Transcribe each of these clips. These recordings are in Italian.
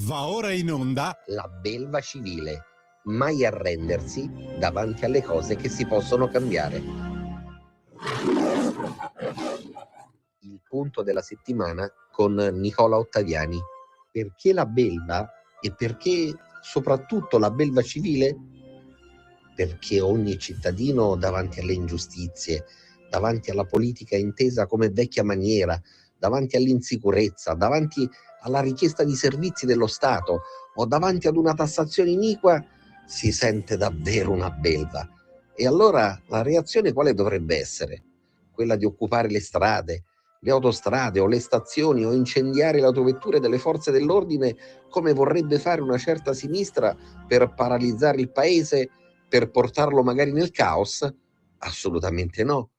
Va ora in onda La belva civile, mai arrendersi davanti alle cose che si possono cambiare. Il punto della settimana con Nicola Ottaviani. Perché la belva e perché soprattutto la belva civile? Perché ogni cittadino davanti alle ingiustizie, davanti alla politica intesa come vecchia maniera, davanti all'insicurezza, davanti alla richiesta di servizi dello Stato o davanti ad una tassazione iniqua, si sente davvero una belva. E allora la reazione quale dovrebbe essere? Quella di occupare le strade, le autostrade o le stazioni o incendiare le autovetture delle forze dell'ordine come vorrebbe fare una certa sinistra per paralizzare il paese, per portarlo magari nel caos? Assolutamente no.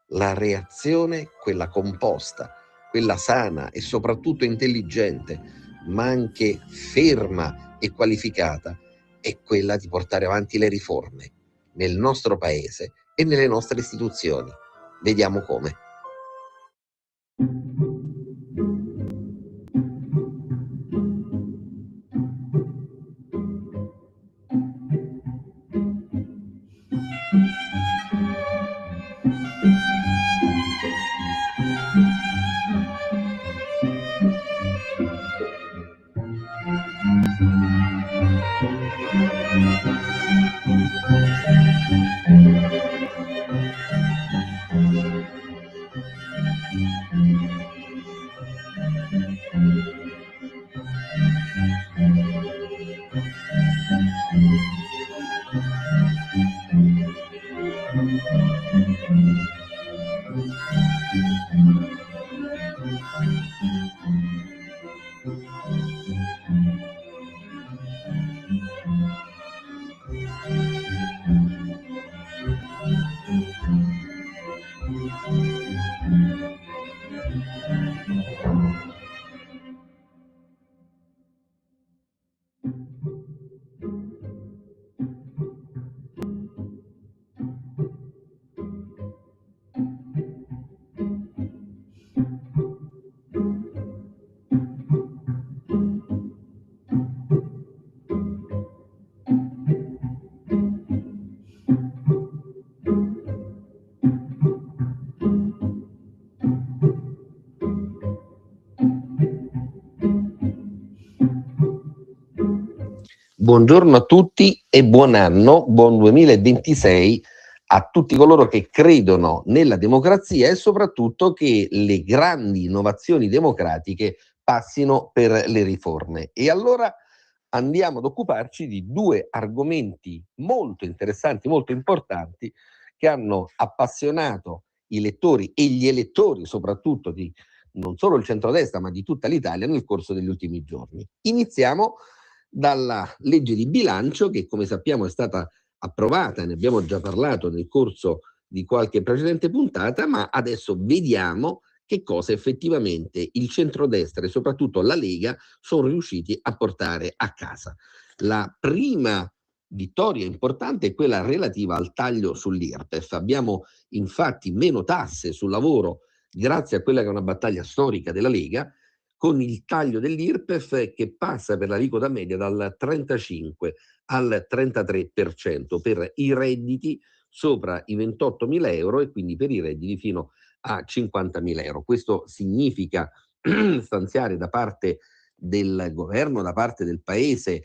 La reazione, quella composta, quella sana e soprattutto intelligente, ma anche ferma e qualificata, è quella di portare avanti le riforme nel nostro paese e nelle nostre istituzioni. Vediamo come. Buongiorno a tutti e buon anno, buon 2026 a tutti coloro che credono nella democrazia e soprattutto che le grandi innovazioni democratiche passino per le riforme. E allora andiamo ad occuparci di due argomenti molto interessanti, molto importanti, che hanno appassionato i lettori e gli elettori soprattutto di non solo il centrodestra ma di tutta l'Italia nel corso degli ultimi giorni. Iniziamo dalla legge di bilancio che, come sappiamo, è stata approvata, ne abbiamo già parlato nel corso di qualche precedente puntata, ma adesso vediamo che cosa effettivamente il centrodestra e soprattutto la Lega sono riusciti a portare a casa. La prima vittoria importante è quella relativa al taglio sull'IRPEF. Abbiamo infatti meno tasse sul lavoro grazie a quella che è una battaglia storica della Lega, con il taglio dell'IRPEF che passa per l'aliquota media dal 35 al 33% per i redditi sopra i 28.000 euro e quindi per i redditi fino a 50.000 euro. Questo significa stanziare da parte del governo, da parte del paese,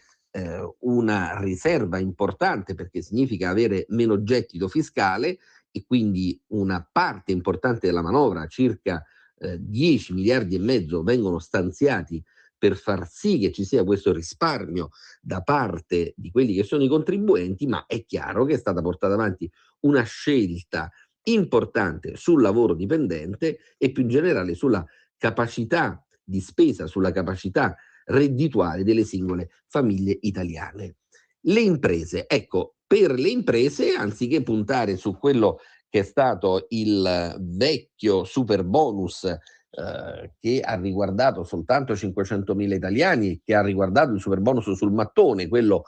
una riserva importante, perché significa avere meno gettito fiscale e quindi una parte importante della manovra, circa 10 miliardi e mezzo, vengono stanziati per far sì che ci sia questo risparmio da parte di quelli che sono i contribuenti, ma è chiaro che è stata portata avanti una scelta importante sul lavoro dipendente e più in generale sulla capacità di spesa, sulla capacità reddituale delle singole famiglie italiane. Le imprese, ecco, per le imprese, anziché puntare su quello che è stato il vecchio super bonus che ha riguardato soltanto 500.000 italiani, che ha riguardato il super bonus sul mattone, quello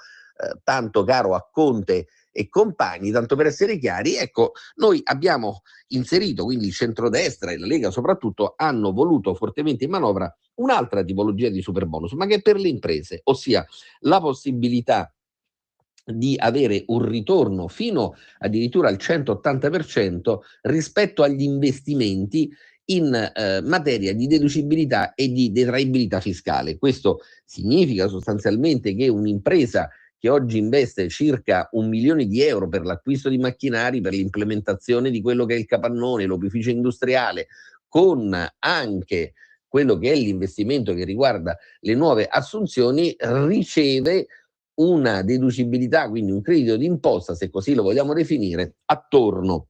tanto caro a Conte e compagni, tanto per essere chiari, ecco, noi abbiamo inserito, quindi il centrodestra e la Lega soprattutto, hanno voluto fortemente in manovra un'altra tipologia di superbonus, ma che è per le imprese, ossia la possibilità di avere un ritorno fino addirittura al 180% rispetto agli investimenti in materia di deducibilità e di detraibilità fiscale. Questo significa sostanzialmente che un'impresa che oggi investe circa 1 milione di euro per l'acquisto di macchinari, per l'implementazione di quello che è il capannone, l'opificio industriale, con anche quello che è l'investimento che riguarda le nuove assunzioni, riceve una deducibilità, quindi un credito d'imposta, se così lo vogliamo definire, attorno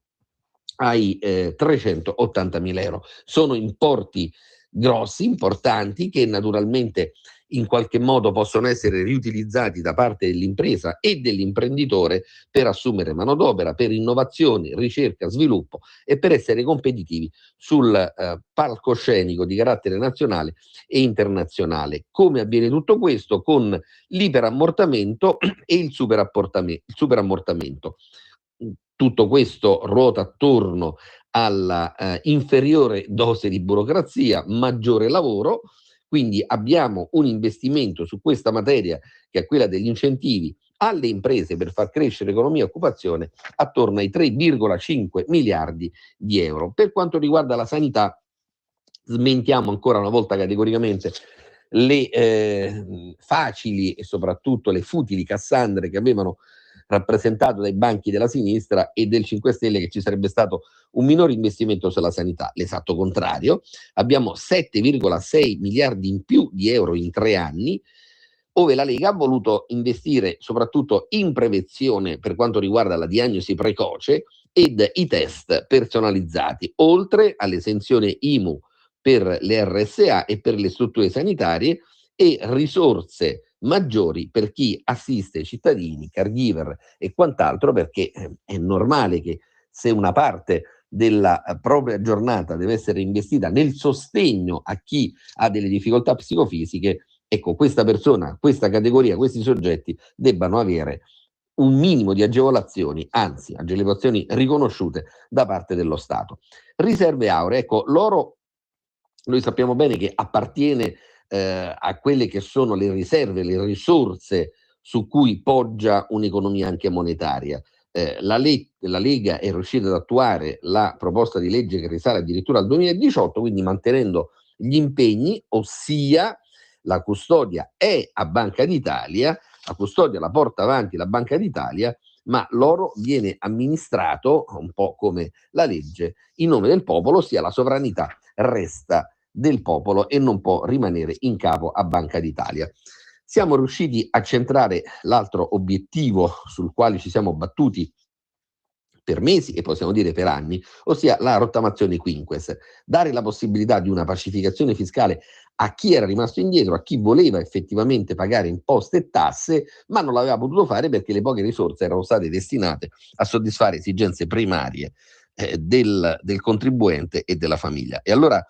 ai 380.000 euro. Sono importi grossi, importanti, che naturalmente in qualche modo possono essere riutilizzati da parte dell'impresa e dell'imprenditore per assumere manodopera, per innovazioni, ricerca, sviluppo e per essere competitivi sul palcoscenico di carattere nazionale e internazionale. Come avviene tutto questo? Con l'iperammortamento e il superammortamento. Tutto questo ruota attorno alla inferiore dose di burocrazia, maggiore lavoro, quindi abbiamo un investimento su questa materia, che è quella degli incentivi alle imprese per far crescere economia e occupazione, attorno ai 3,5 miliardi di euro. Per quanto riguarda la sanità, smentiamo ancora una volta categoricamente le facili e soprattutto le futili cassandre che avevano rappresentato dai banchi della sinistra e del 5 Stelle, che ci sarebbe stato un minore investimento sulla sanità. L'esatto contrario, abbiamo 7,6 miliardi in più di euro in 3 anni, ove la Lega ha voluto investire soprattutto in prevenzione per quanto riguarda la diagnosi precoce ed i test personalizzati, oltre all'esenzione IMU per le RSA e per le strutture sanitarie, e risorse maggiori per chi assiste i cittadini, caregiver e quant'altro, perché è normale che se una parte della propria giornata deve essere investita nel sostegno a chi ha delle difficoltà psicofisiche, ecco, questa persona, questa categoria, questi soggetti debbano avere un minimo di agevolazioni, anzi agevolazioni riconosciute da parte dello Stato. Riserve auree, ecco, l'oro noi sappiamo bene che appartiene a quelle che sono le riserve, le risorse su cui poggia un'economia anche monetaria. La Lega è riuscita ad attuare la proposta di legge che risale addirittura al 2018, quindi mantenendo gli impegni, ossia la custodia è a Banca d'Italia, la custodia la porta avanti la Banca d'Italia, ma l'oro viene amministrato, un po' come la legge, in nome del popolo, ossia la sovranità resta del popolo e non può rimanere in capo a Banca d'Italia. Siamo riusciti a centrare l'altro obiettivo sul quale ci siamo battuti per mesi e possiamo dire per anni, ossia la rottamazione quinques, dare la possibilità di una pacificazione fiscale a chi era rimasto indietro, a chi voleva effettivamente pagare imposte e tasse, ma non l'aveva potuto fare perché le poche risorse erano state destinate a soddisfare esigenze primarie del contribuente e della famiglia. E allora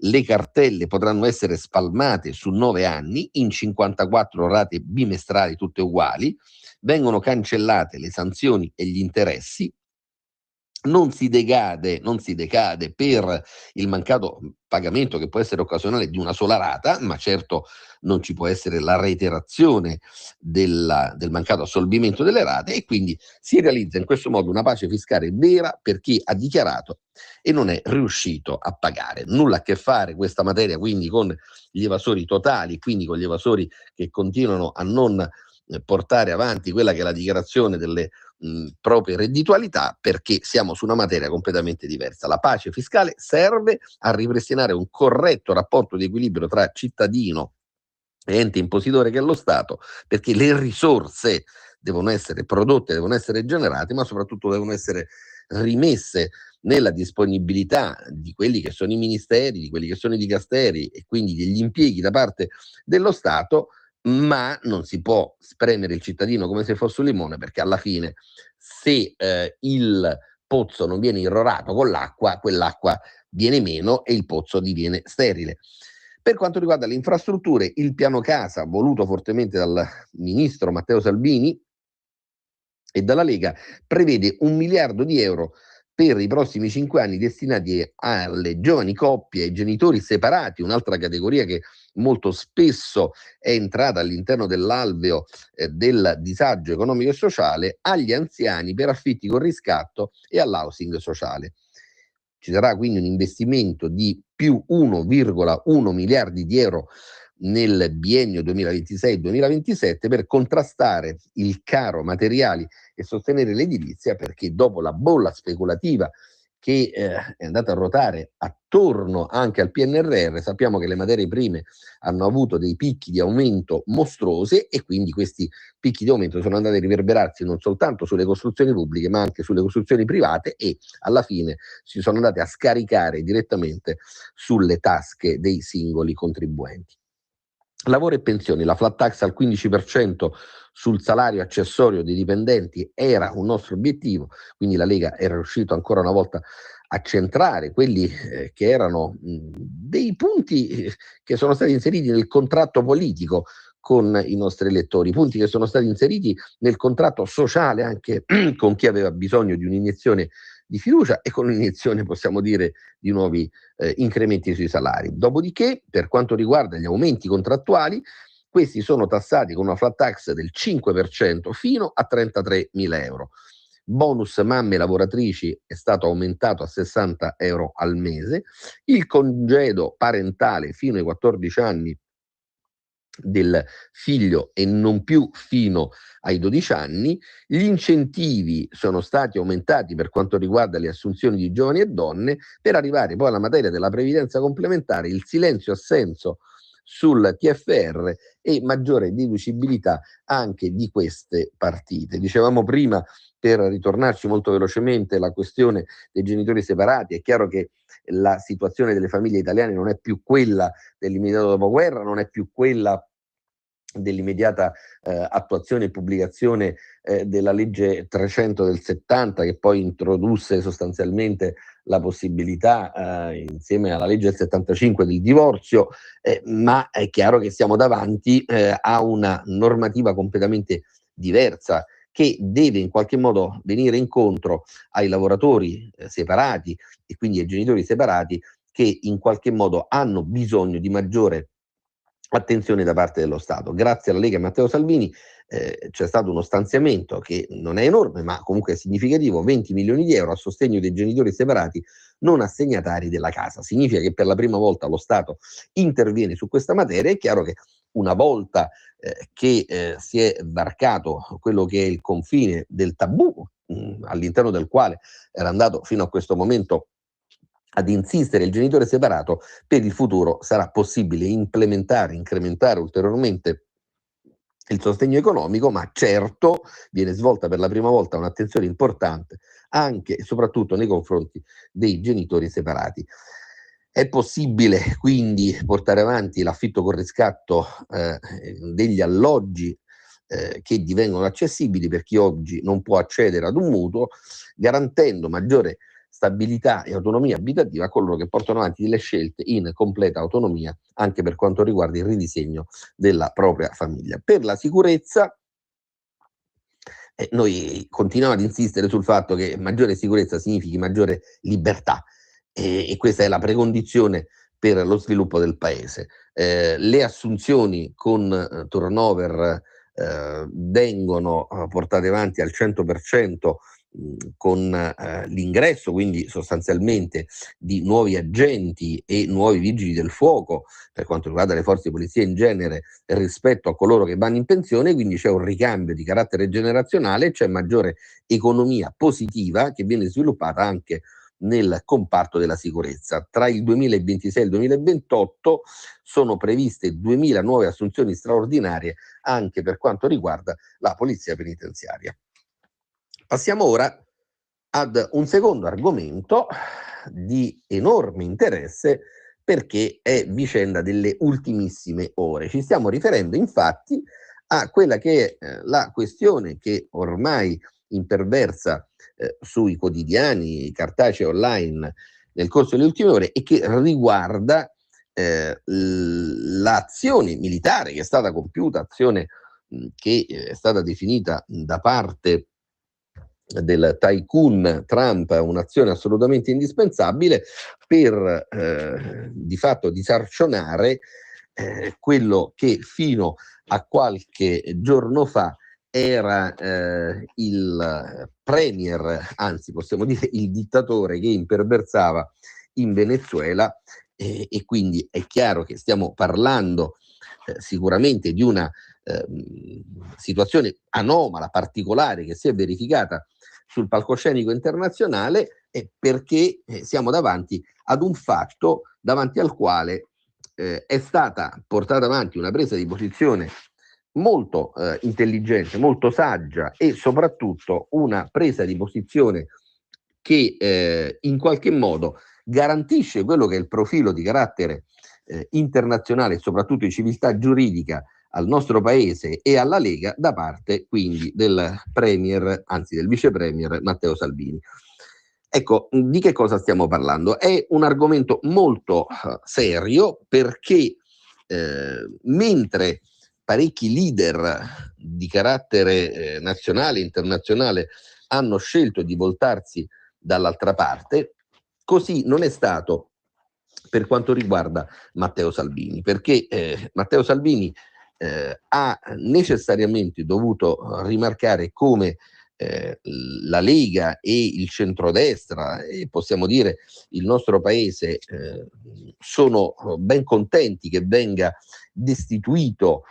le cartelle potranno essere spalmate su 9 anni in 54 rate bimestrali tutte uguali, vengono cancellate le sanzioni e gli interessi, non si decade per il mancato pagamento, che può essere occasionale, di una sola rata, ma certo non ci può essere la reiterazione del mancato assolvimento delle rate, e quindi si realizza in questo modo una pace fiscale vera per chi ha dichiarato e non è riuscito a pagare. Nulla a che fare questa materia quindi con gli evasori totali, quindi con gli evasori che continuano a non portare avanti quella che è la dichiarazione delle proprie redditualità, perché siamo su una materia completamente diversa. La pace fiscale serve a ripristinare un corretto rapporto di equilibrio tra cittadino e ente impositore che è lo Stato, perché le risorse devono essere prodotte, devono essere generate, ma soprattutto devono essere rimesse nella disponibilità di quelli che sono i ministeri, di quelli che sono i dicasteri e quindi degli impieghi da parte dello Stato, ma non si può spremere il cittadino come se fosse un limone, perché alla fine se il pozzo non viene irrorato con l'acqua, quell'acqua viene meno e il pozzo diviene sterile. Per quanto riguarda le infrastrutture, il piano casa voluto fortemente dal ministro Matteo Salvini e dalla Lega prevede 1 miliardo di euro per i prossimi 5 anni destinati alle giovani coppie, ai genitori separati, un'altra categoria che molto spesso è entrata all'interno dell'alveo del disagio economico e sociale, agli anziani per affitti con riscatto e all'housing sociale. Ci sarà quindi un investimento di più 1,1 miliardi di euro nel biennio 2026-2027 per contrastare il caro materiali e sostenere l'edilizia, perché dopo la bolla speculativa che è andata a ruotare attorno anche al PNRR, sappiamo che le materie prime hanno avuto dei picchi di aumento mostruosi e quindi questi picchi di aumento sono andati a riverberarsi non soltanto sulle costruzioni pubbliche ma anche sulle costruzioni private e alla fine si sono andate a scaricare direttamente sulle tasche dei singoli contribuenti. Lavoro e pensioni, la flat tax al 15% sul salario accessorio dei dipendenti era un nostro obiettivo, quindi la Lega era riuscita ancora una volta a centrare quelli che erano dei punti che sono stati inseriti nel contratto politico con i nostri elettori, punti che sono stati inseriti nel contratto sociale anche con chi aveva bisogno di un'iniezione di fiducia e con un'iniezione, possiamo dire, di nuovi incrementi sui salari. Dopodiché, per quanto riguarda gli aumenti contrattuali, questi sono tassati con una flat tax del 5% fino a 33.000 euro. Bonus mamme lavoratrici è stato aumentato a 60 euro al mese, il congedo parentale fino ai 14 anni del figlio e non più fino ai 12 anni, gli incentivi sono stati aumentati per quanto riguarda le assunzioni di giovani e donne, per arrivare poi alla materia della previdenza complementare, il silenzio assenso sul TFR e maggiore deducibilità anche di queste partite. Dicevamo prima, per ritornarci molto velocemente, la questione dei genitori separati. È chiaro che la situazione delle famiglie italiane non è più quella dell'immediato dopoguerra, non è più quella dell'immediata attuazione e pubblicazione della legge 300 del 70, che poi introdusse sostanzialmente la possibilità insieme alla legge del 75 del divorzio, ma è chiaro che siamo davanti a una normativa completamente diversa che deve in qualche modo venire incontro ai lavoratori separati e quindi ai genitori separati, che in qualche modo hanno bisogno di maggiore attenzione da parte dello Stato. Grazie alla Lega e Matteo Salvini c'è stato uno stanziamento che non è enorme ma comunque è significativo, 20 milioni di euro a sostegno dei genitori separati non assegnatari della casa. Significa che per la prima volta lo Stato interviene su questa materia. È chiaro che una volta che si è varcato quello che è il confine del tabù all'interno del quale era andato fino a questo momento ad insistere il genitore separato, per il futuro sarà possibile implementare, incrementare ulteriormente il sostegno economico, ma certo viene svolta per la prima volta un'attenzione importante anche e soprattutto nei confronti dei genitori separati. È possibile quindi portare avanti l'affitto con riscatto degli alloggi che divengono accessibili per chi oggi non può accedere ad un mutuo, garantendo maggiore stabilità e autonomia abitativa a coloro che portano avanti delle scelte in completa autonomia anche per quanto riguarda il ridisegno della propria famiglia. Per la sicurezza noi continuiamo ad insistere sul fatto che maggiore sicurezza significhi maggiore libertà e questa è la precondizione per lo sviluppo del paese. Le assunzioni con turnover vengono portate avanti al 100% con l'ingresso, quindi sostanzialmente di nuovi agenti e nuovi vigili del fuoco per quanto riguarda le forze di polizia in genere rispetto a coloro che vanno in pensione, quindi c'è un ricambio di carattere generazionale, c'è maggiore economia positiva che viene sviluppata anche nel comparto della sicurezza. Tra il 2026 e il 2028 sono previste 2.000 nuove assunzioni straordinarie anche per quanto riguarda la polizia penitenziaria. Passiamo ora ad un secondo argomento di enorme interesse perché è vicenda delle ultimissime ore. Ci stiamo riferendo infatti a quella che è la questione che ormai imperversa sui quotidiani cartacei online nel corso delle ultime ore e che riguarda l'azione militare che è stata compiuta, azione che è stata definita da parte del tycoon Trump un'azione assolutamente indispensabile per di fatto disarcionare quello che fino a qualche giorno fa era il premier, anzi possiamo dire il dittatore che imperversava in Venezuela, e quindi è chiaro che stiamo parlando sicuramente di una situazione anomala, particolare, che si è verificata sul palcoscenico internazionale, perché siamo davanti ad un fatto davanti al quale è stata portata avanti una presa di posizione molto intelligente, molto saggia, e soprattutto una presa di posizione che in qualche modo garantisce quello che è il profilo di carattere internazionale e soprattutto di civiltà giuridica al nostro paese e alla Lega, da parte quindi del premier, anzi del vice premier Matteo Salvini. Ecco, di che cosa stiamo parlando? È un argomento molto serio, perché mentre parecchi leader di carattere nazionale e internazionale hanno scelto di voltarsi dall'altra parte, così non è stato per quanto riguarda Matteo Salvini, perché Matteo Salvini ha necessariamente dovuto rimarcare come la Lega e il centrodestra, e possiamo dire il nostro paese, sono ben contenti che venga destituito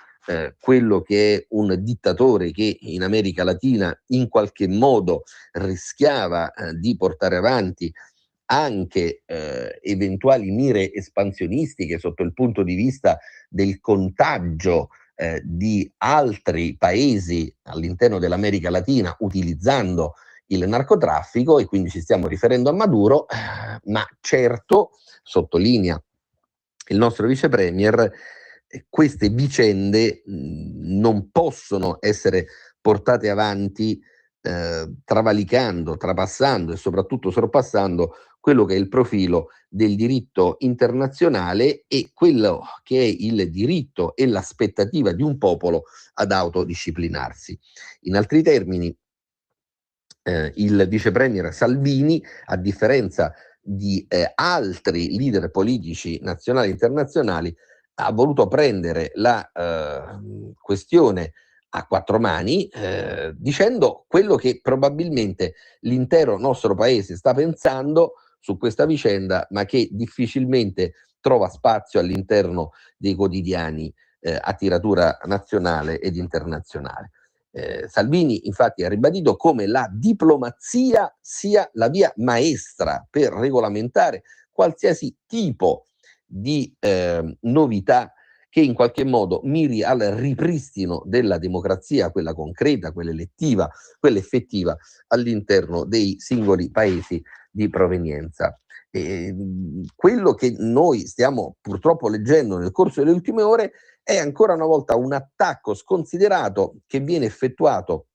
quello che è un dittatore che in America Latina in qualche modo rischiava di portare avanti anche eventuali mire espansionistiche sotto il punto di vista del contagio di altri paesi all'interno dell'America Latina utilizzando il narcotraffico, e quindi ci stiamo riferendo a Maduro, ma certo, sottolinea il nostro vice premier, queste vicende non possono essere portate avanti travalicando, trapassando e soprattutto sorpassando quello che è il profilo del diritto internazionale e quello che è il diritto e l'aspettativa di un popolo ad autodisciplinarsi. In altri termini, il vice premier Salvini, a differenza di altri leader politici nazionali e internazionali, ha voluto prendere la questione a quattro mani, dicendo quello che probabilmente l'intero nostro paese sta pensando su questa vicenda, ma che difficilmente trova spazio all'interno dei quotidiani a tiratura nazionale ed internazionale. Salvini infatti ha ribadito come la diplomazia sia la via maestra per regolamentare qualsiasi tipo di novità che in qualche modo miri al ripristino della democrazia, quella concreta, quella elettiva, quella effettiva, all'interno dei singoli paesi di provenienza. Quello che noi stiamo purtroppo leggendo nel corso delle ultime ore è ancora una volta un attacco sconsiderato che viene effettuato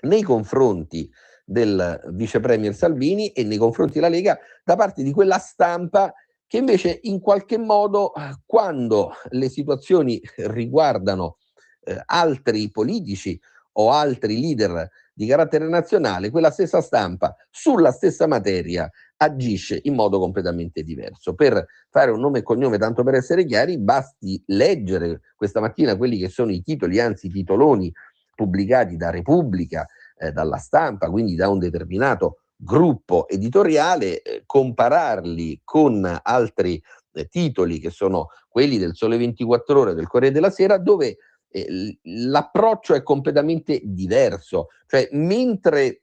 nei confronti del vice premier Salvini e nei confronti della Lega da parte di quella stampa che invece in qualche modo, quando le situazioni riguardano altri politici o altri leader di carattere nazionale, quella stessa stampa sulla stessa materia agisce in modo completamente diverso. Per fare un nome e cognome, tanto per essere chiari, basti leggere questa mattina quelli che sono i titoli, anzi i titoloni pubblicati da Repubblica, dalla stampa, quindi da un determinato gruppo editoriale, compararli con altri titoli che sono quelli del Sole 24 Ore, del Corriere della Sera, dove l'approccio è completamente diverso. Cioè, mentre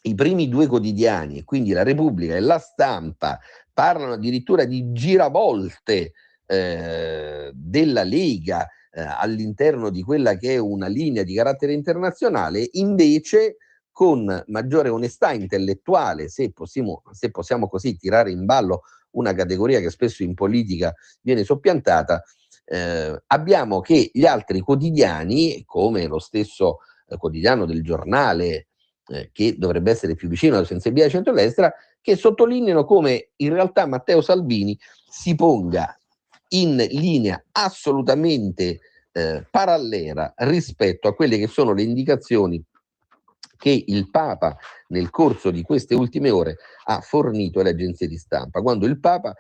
i primi due quotidiani, quindi la Repubblica e la Stampa, parlano addirittura di giravolte della Lega all'interno di quella che è una linea di carattere internazionale, invece con maggiore onestà intellettuale, se possiamo così tirare in ballo una categoria che spesso in politica viene soppiantata, abbiamo che gli altri quotidiani, come lo stesso quotidiano del Giornale, che dovrebbe essere più vicino alla sensibilità del centrodestra, che sottolineano come in realtà Matteo Salvini si ponga in linea assolutamente parallela rispetto a quelle che sono le indicazioni che il Papa nel corso di queste ultime ore ha fornito alle agenzie di stampa, quando il Papa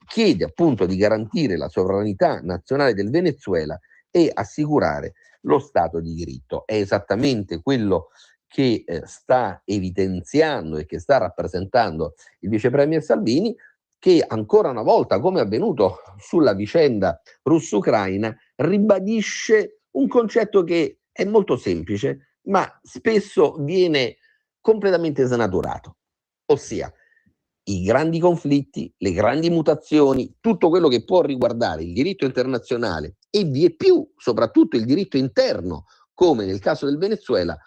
chiede appunto di garantire la sovranità nazionale del Venezuela e assicurare lo Stato di diritto. È esattamente quello che sta evidenziando e che sta rappresentando il vice premier Salvini, che ancora una volta, come è avvenuto sulla vicenda russo-ucraina, ribadisce un concetto che è molto semplice, ma spesso viene completamente snaturato, ossia i grandi conflitti, le grandi mutazioni, tutto quello che può riguardare il diritto internazionale e vie più, soprattutto il diritto interno, come nel caso del Venezuela,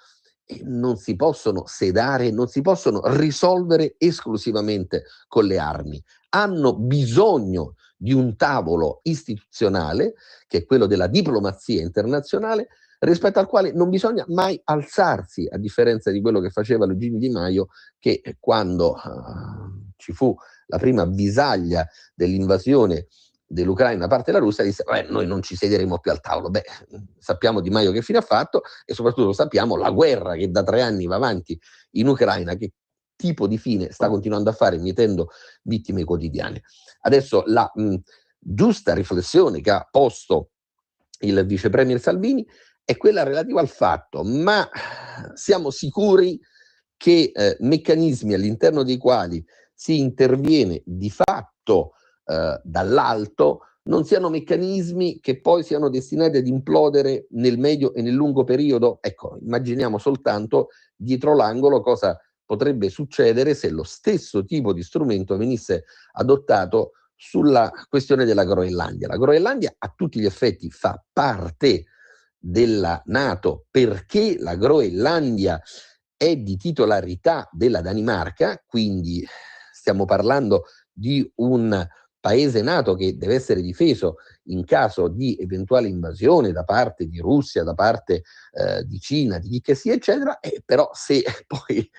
non si possono sedare, non si possono risolvere esclusivamente con le armi. Hanno bisogno di un tavolo istituzionale, che è quello della diplomazia internazionale, rispetto al quale non bisogna mai alzarsi, a differenza di quello che faceva Luigi Di Maio, che quando ci fu la prima avvisaglia dell'invasione dell'Ucraina da parte della Russia, disse noi non ci siederemo più al tavolo. Beh, sappiamo Di Maio che fine ha fatto e soprattutto sappiamo la guerra che da 3 anni va avanti in Ucraina, che tipo di fine sta continuando a fare, mietendo vittime quotidiane. Adesso la giusta riflessione che ha posto il vice premier Salvini è quella relativa al fatto, ma siamo sicuri che meccanismi all'interno dei quali si interviene di fatto dall'alto non siano meccanismi che poi siano destinati ad implodere nel medio e nel lungo periodo? Ecco, immaginiamo soltanto dietro l'angolo cosa potrebbe succedere se lo stesso tipo di strumento venisse adottato sulla questione della Groenlandia. La Groenlandia a tutti gli effetti fa parte della NATO perché la Groenlandia è di titolarità della Danimarca, quindi stiamo parlando di un paese NATO che deve essere difeso in caso di eventuale invasione da parte di Russia, da parte di Cina, di chi che sia, eccetera, però se poi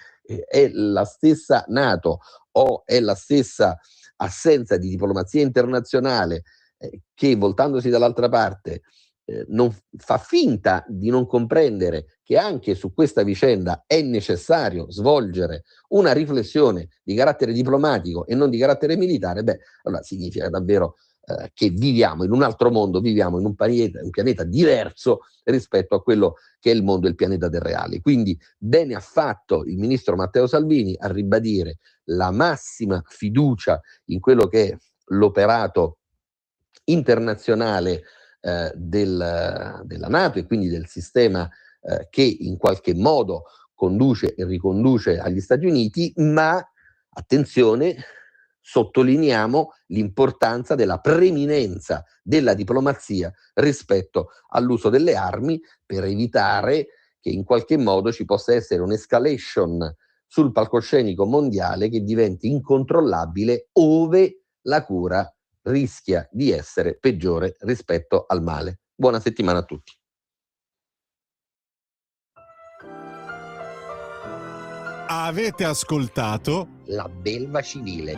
è la stessa NATO o è la stessa assenza di diplomazia internazionale che voltandosi dall'altra parte non fa finta di non comprendere che anche su questa vicenda è necessario svolgere una riflessione di carattere diplomatico e non di carattere militare, beh, allora significa davvero che viviamo in un altro mondo, viviamo in un pianeta diverso rispetto a quello che è il mondo e il pianeta del reale. Quindi bene ha fatto il ministro Matteo Salvini a ribadire la massima fiducia in quello che è l'operato internazionale della NATO e quindi del sistema che in qualche modo conduce e riconduce agli Stati Uniti, ma attenzione, sottolineiamo l'importanza della preminenza della diplomazia rispetto all'uso delle armi per evitare che in qualche modo ci possa essere un'escalation sul palcoscenico mondiale che diventi incontrollabile ove la cura rischia di essere peggiore rispetto al male. Buona settimana a tutti. Avete ascoltato La belva civile.